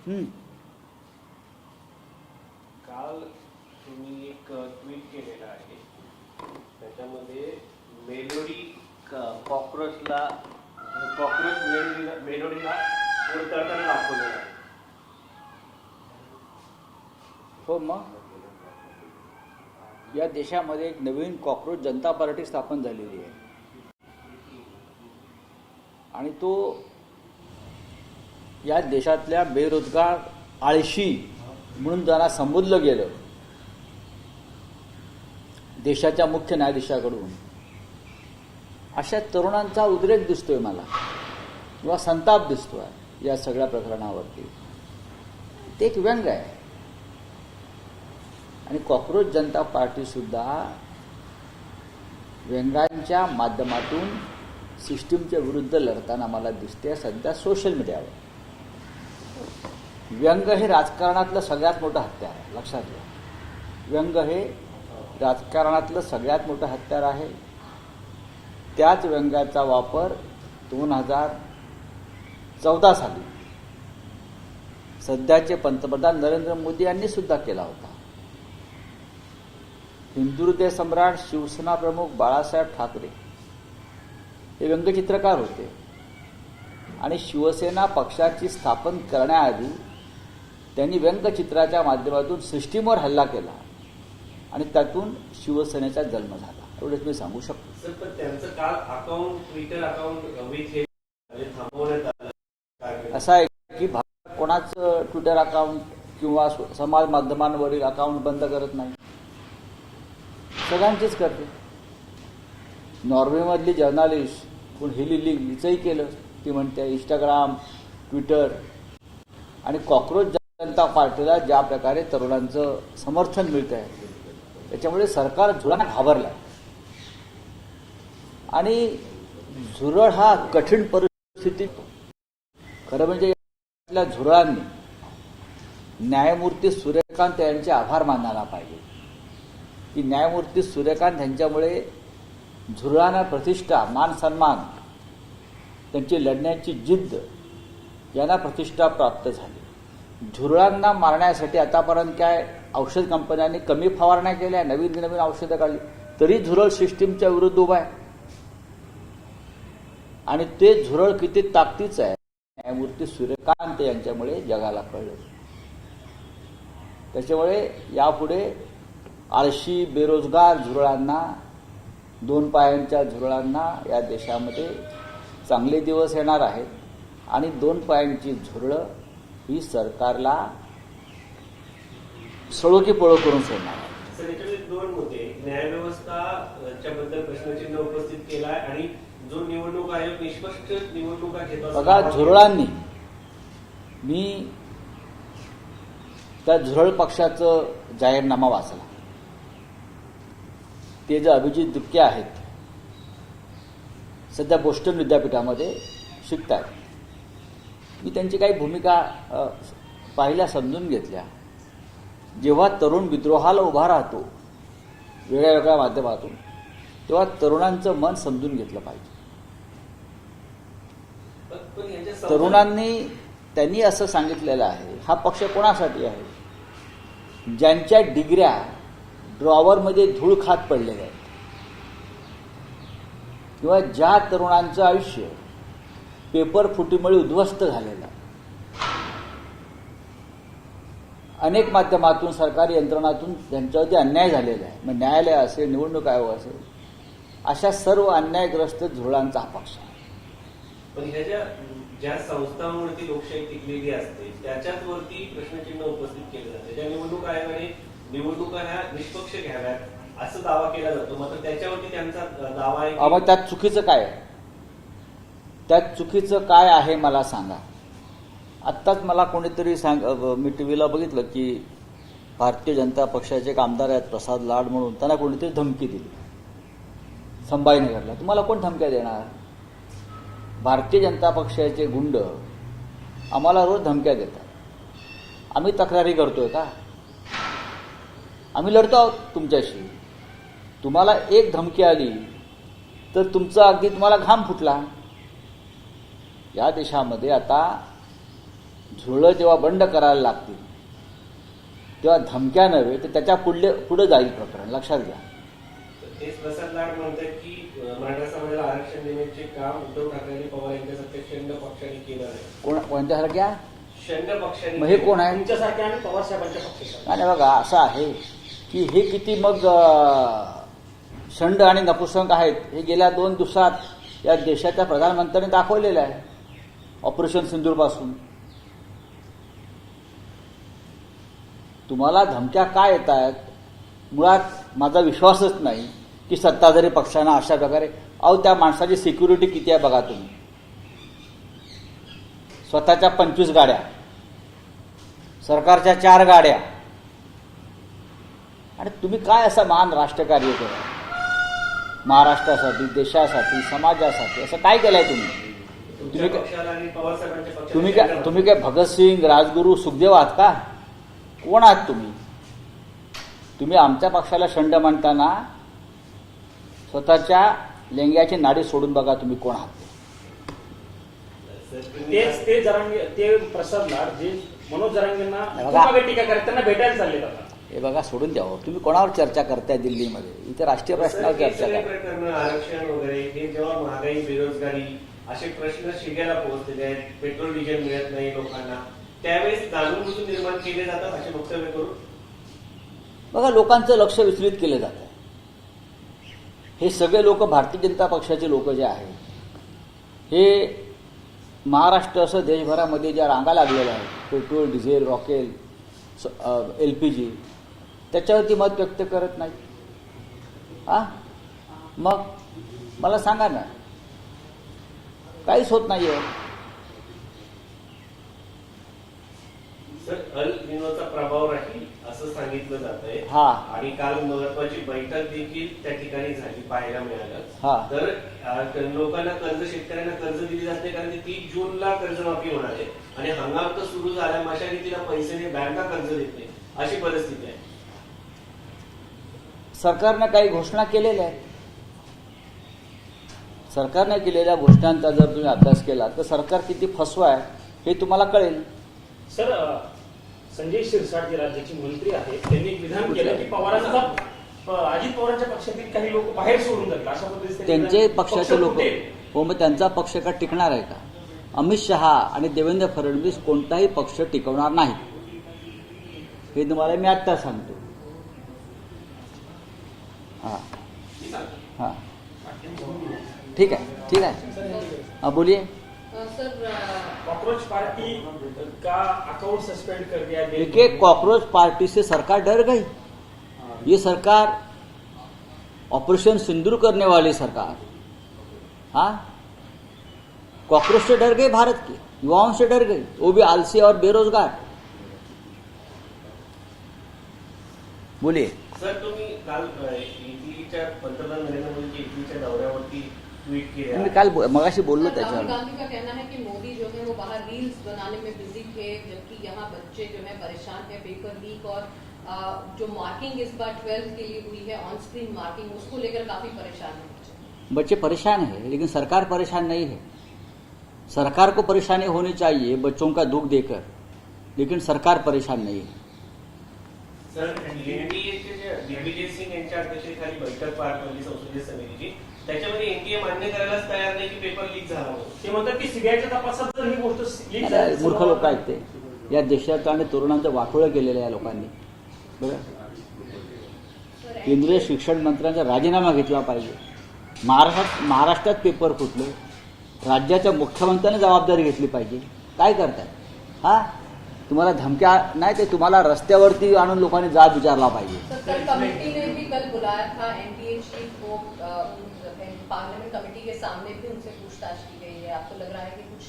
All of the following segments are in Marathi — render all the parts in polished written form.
काल तुम्ही एक ट्विट केलेलं आहे, त्याच्यामध्ये मेलोडी कॉक्रोचला मेलोडीला उडताना दाखवलेलं आहे. हो, मग या देशामध्ये एक नवीन कॉक्रोच जनता पार्टी स्थापन झालेली आहे आणि तो या देशातल्या बेरोजगार आळशी म्हणून ज्यांना संबोधलं गेलं देशाच्या मुख्य न्यायाधीशाकडून, अशा तरुणांचा उद्रेक दिसतोय मला किंवा संताप दिसतोय या सगळ्या प्रकरणावरती. ते एक व्यंग आहे. आणि कॉक्रोच जनता पार्टी सुद्धा व्यंगांच्या माध्यमातून सिस्टीमच्या विरुद्ध लढताना मला दिसते सध्या सोशल मीडियावर. व्यंग हे राजकारणातलं सगळ्यात मोठं हत्यार आहे, लक्षात घ्या. व्यंग हे राजकारणातलं सगळ्यात मोठं हत्यार आहे. त्याच व्यंगाचा वापर 2014 साली सध्याचे पंतप्रधान नरेंद्र मोदी यांनी सुद्धा केला होता. हिंदुहृदय सम्राट शिवसेना प्रमुख बाळासाहेब ठाकरे हे व्यंगचित्रकार होते आणि शिवसेना पक्षाची स्थापन करण्याआधी त्यांनी व्यंगचित्राच्या माध्यमातून सिस्टीमवर हल्ला केला आणि त्यातून शिवसेनेचा जन्म झाला. एवढंच मी सांगू शकतो. सर, पण त्यांचं काल अकाउंट, ट्विटर अकाउंट थांबवण्यात आलं. असं आहे की भारत कोणाचं ट्विटर अकाउंट किंवा समाज माध्यमांवरील अकाउंट बंद करत नाही, सगळ्यांचीच करते. नॉर्वेमधली जर्नालिस्ट कोण हिली लिंग हिचंही केलं. ती म्हणते इंस्टाग्राम, ट्विटर आणि कॉक्रोच जनता पार्टीला ज्या प्रकारे तरुणांचं समर्थन मिळत आहे त्याच्यामुळे सरकार झुरळांना घाबरलं आहे. आणि झुरळ हा कठीण परिस्थिती, खरं म्हणजे या झुरळांनी न्यायमूर्ती सूर्यकांत यांचे आभार मानायला पाहिजे की न्यायमूर्ती सूर्यकांत यांच्यामुळे झुरळांना प्रतिष्ठा, मान सन्मान, त्यांची लढण्याची जिद्द यांना प्रतिष्ठा प्राप्त झाली. झुरळांना मारण्यासाठी आतापर्यंत काय औषध कंपन्यांनी कमी फवारण्या केल्या, नवीन नवीन औषधं काढली, तरी झुरळ सिस्टीमच्या विरुद्ध उभा आहे. आणि ते झुरळ किती ताकदीचं आहे न्यायमूर्ती सूर्यकांत यांच्यामुळे जगाला कळलं. त्याच्यामुळे यापुढे आळशी बेरोजगार झुरळांना, दोन पायांच्या झुरळांना या देशामध्ये चांगले दिवस येणार आहेत आणि दोन पायांची झुरळं ही सरकारला सळोकी पळो करून सोडणार आहे. सर, याच्यामध्ये दोन मुद्दे, न्यायव्यवस्थाच्याबद्दल प्रश्नचिन्ह उपस्थित केला आणि जो निवडणूक आयोग निष्पक्ष निवडणुका घेतो. बघा, झुरळांनी, मी त्या झुरळ पक्षाचं जाहीरनामा वाचला. ते जे अभिजित दुक्के आहेत सध्या बोस्टन विद्यापीठामध्ये शिकतात. मी त्यांची काही भूमिका पाहिल्या, समजून घेतल्या. जेव्हा तरुण विद्रोहाला उभा राहतो वेगळ्या वेगळ्या माध्यमातून, तेव्हा तरुणांचं मन समजून घेतलं पाहिजे. तरुणांनी, त्यांनी असं सांगितलेलं आहे, हा पक्ष कोणासाठी आहे? ज्यांच्या डिग्र्या ड्रॉवरमध्ये धूळ खात पडलेल्या आहेत किंवा ज्या तरुणांचं आयुष्य पेपर फुटीमुळे उद्ध्वस्त झालेलं आहे. अनेक माध्यमातून, सरकारी यंत्रणातून त्यांच्यावरती अन्याय झालेला आहे. मग न्यायालय असेल, निवडणूक आयोग असेल, अशा सर्व अन्यायग्रस्त झुरळांचा हा पक्ष आहे. पण ह्याच्या ज्या संस्थांवरती लोकशाही टिकलेली असते त्याच्यावरती प्रश्नचिन्ह उपस्थित केलं जाते. ज्या निवडणूक आयोगाने निवडणुका ह्या निष्पक्ष घ्याव्यात असं दावा केला जातो, मात्र त्याच्यावरती त्यांचा दावा आहे. मग त्यात चुकीचं काय आहे? त्यात चुकीचं काय आहे मला सांगा. आत्ताच मला कोणीतरी मी टीव्हीला बघितलं की भारतीय जनता पक्षाचे एक आमदार आहेत प्रसाद लाड म्हणून, त्यांना कोणीतरी धमकी दिली संभाजीनगरला. तुम्हाला कोण धमक्या देणार? भारतीय जनता पक्षाचे गुंड आम्हाला रोज धमक्या देतात. आम्ही तक्रारी करतोय का? आम्ही लढतो आहोत तुमच्याशी. तुम्हाला एक धमकी आली तर तुमचा अगदी तुम्हाला घाम फुटला. या देशामध्ये आता झुरळं जेव्हा बंड करायला लागतील तेव्हा धमक्या नव्हे तर त्याच्या पुढे जाईल प्रकरण, लक्षात घ्या. तेच प्रसाद लाड म्हणतात की मराठा समाजाला आरक्षण देण्याचे काम उद्धव ठाकरे आणि पवार यांच्यासारख्या शंड पक्षाने केलं आहे. कोणत्यासारख्या शंड पक्षाने? मग हे कोण आहे? तुमच्यासारख्या आणि पवार साहेबांच्या पक्षाच्या. आणि बघा असं आहे की हे किती मग शंड आणि नपुसंक आहेत हे गेल्या 2 दिवसात या देशाच्या प्रधानमंत्र्यांनी दाखवलेलं आहे, ऑपरेशन सिंदूरपासून. तुम्हाला धमक्या काय येत आहेत? मुळात माझा विश्वासच नाही की सत्ताधारी पक्षांना अशा प्रकारे. अहो, त्या माणसाची सिक्युरिटी किती आहे बघा तुम्ही. स्वतःच्या 25 गाड्या, सरकारच्या 4 गाड्या, आणि तुम्ही काय असं महान राष्ट्रकार्य केलं महाराष्ट्रासाठी, देशासाठी, समाजासाठी? असं काय केलंय तुम्ही काय भगतसिंग, राजगुरू, सुखदेव आहात का? कोण आहात तुम्ही? तुम्ही आमच्या पक्षाला शंड म्हणताना स्वतःच्या लेंग्याची नाडी सोडून बघा तुम्ही कोण आहात. ते प्रसाद लाड जे मनोज जरांगेंना टीका करत त्यांना भेटायला चालले जातात. हे बघा, सोडून द्यावं. तुम्ही कोणावर चर्चा करताय दिल्लीमध्ये? इथे राष्ट्रीय प्रश्नावर चर्चा करा. आरक्षण वगैरे हे जेव्हा महागाई, बेरोजगारी असे प्रश्न शिगेला पोहोचलेले आहेत, पेट्रोल डिझेल मिळत नाही लोकांना, त्यावेळेस जाणून बुजून निर्माण केले जातात असे वक्तव्य करून बघा लोकांचं लक्ष विचलित केलं जात आहे. हे सगळे लोक भारतीय जनता पक्षाचे लोक जे आहेत हे महाराष्ट्र असं देशभरामध्ये ज्या रांगा लागलेल्या आहेत पेट्रोल, डिझेल, रॉकेल, LPG, त्याच्यावरती मत व्यक्त करत नाही. मग मला सांगा ना, काहीच होत नाहीये. सर, अल निनोचा प्रभाव राहील असं सांगितलं जात आहे. आणि काल महत्वाची बैठक देखील त्या ठिकाणी झाली, पाहायला मिळालं. तर लोकांना कर्ज, शेतकऱ्यांना कर्ज दिली जाते कारण 30 जूनला कर्जमाफी होणार आहे आणि हंगाम तर सुरू झाला, मशागतीला पैसे नाही, बँका कर्ज देत नाही, अशी परिस्थिती आहे. सरकारनं काही घोषणा केलेल्या आहेत. सरकारने केलेल्या घोषणांचा जर तुम्ही अभ्यास केला तर सरकार किती फसवा आहे हे तुम्हाला कळेल. सर, संजय शिरसाट जे राज्याचे मंत्री आहेत त्यांनी एक विधान केलं की पवारांचा अजित पवारांच्या पक्षातील काही लोक बाहेर सोडून जातील अशा पद्धतीने त्यांचे पक्षाचे लोक. हो, मग त्यांचा पक्ष का टिकणार आहे का? अमित शहा आणि देवेंद्र फडणवीस कोणताही पक्ष टिकवणार नाही हे तुम्हाला मी आत्ता सांगतो. हा, ठीक आहे. बोलिए. सर, कॉकरोच पार्टी का अकाउंट सस्पेंड कर दिया. देखिए, कॉकरोच पार्टी से सरकार डर गई. ये सरकार ऑपरेशन सिंदूर करने वाली सरकार, कॉकरोच से डर गई, भारत के युवाओं से डर गई, वो भी आलसी और बेरोजगार. बोलिए. सर, तुम्ही काल इटलीच्या पंतप्रधान नरेंद्र मोदींच्या इटलीच्या दौऱ्यावरती ट्वीट केले. मी काल मगाशी बोललो त्याच्यावर. राहुल गांधी का कहना है कि मोदी जो है वो बाहर रील्स बनाने में बिजी थे, जबकि यहाँ बच्चे जो है परेशान है. पेपर लीक और जो मार्किंग इस बार 12th के लिए हुई है, ऑन स्क्रीन मार्किंग, उसको लेकर काफी परेशान है. बच्चे परेशान है लेकिन सरकार परेशान नहीं है. सरकार को परेशानी होनी चाहिए बच्चों का दुख देकर, लेकिन सरकार परेशान नहीं है. सर, एनडीएचे जे दिग्विजय सिंग यांच्या अध्यक्षतेखाली बैठक पार पडली संसदीय समितीची, त्याच्यामध्ये एनडीए मान्य करायलाच तयार नाही की पेपर लीक झाला. ते म्हणतात की सीबीआयच्या तपासात जर ही गोष्ट लीक झाली. मूर्ख लोक आहेत ते. या देशाचं आणि तरुणांचं वाटोळं केलेलं आहे या लोकांनी. बरं, केंद्रीय शिक्षण मंत्र्यांचा राजीनामा घेतला पाहिजे. महाराष्ट्रात पेपर फुटले, राज्याच्या मुख्यमंत्र्यांनी जबाबदारी घेतली पाहिजे. काय करताय? तुम्हाला धमक्या नाही ते तुम्हाला रस्त्यावरती आणून लोकांनी जाब विचारला पाहिजे. कल कमेटी ने भी कल बुलाया था एनडीए चीफ को, पार्लियामेंट कमेटी के सामने भी उनसे पूछताछ की गई है. आपको लग रहा है कि कुछ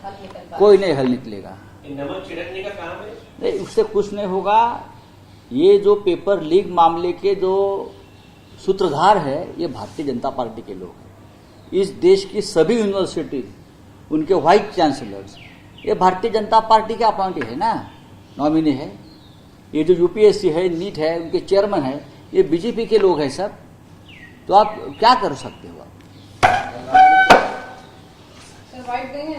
हल निकल पाएगा? कोई नहीं हल निकलेगा. नमक छिड़कने का काम है. नहीं, उससे कुछ नहीं होगा. ये जो पेपर लीक मामले के जो सूत्रधार है ये भारतीय जनता पार्टी के लोग हैं. इस देश की सभी यूनिवर्सिटीज, उनके वाइस चांसलर्स ये भारतीय जनता पार्टी के अपॉइंटेड है ना, नॉमिनी है. ये जो यूपीएससी है, नीट है, उनके चेयरमैन है, ये बीजेपी के लोग हैं सब. तो आप क्या कर सकते हो? सर, वाइट देंगे.